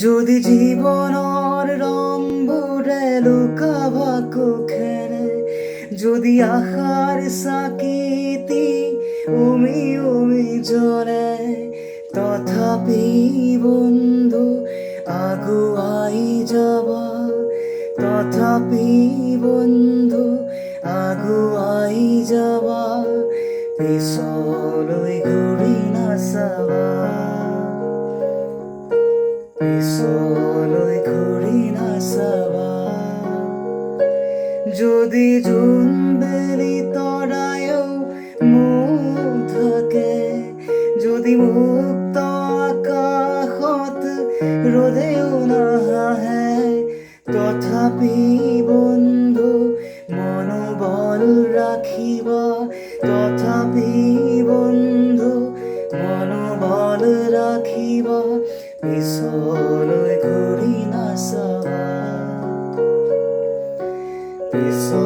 যদি জীৱনৰ ৰংবোৰে লুকাবা কোখেৰে, যদি আশাৰ চাকিতি উমি উমি জ্বলে, তথাপি বন্ধু আগুৱাই যাবা, তথাপি বন্ধু আগুৱাই যাবা, পিছলৈ ঘূৰি নাচাবা, পিছলৈ ঘূৰি নাচাবা। যদি জোনবেলি তৰায়ো মুখ থাকে, যদি মুক্ত আকাশত ৰ'দেও নাহে, তথাপি বন্ধু মনোবল ৰাখিবা, তথাপি বন্ধু মনোবল ৰাখিবা, পিছলৈ ঘূৰি নাচাবা, পিছলৈ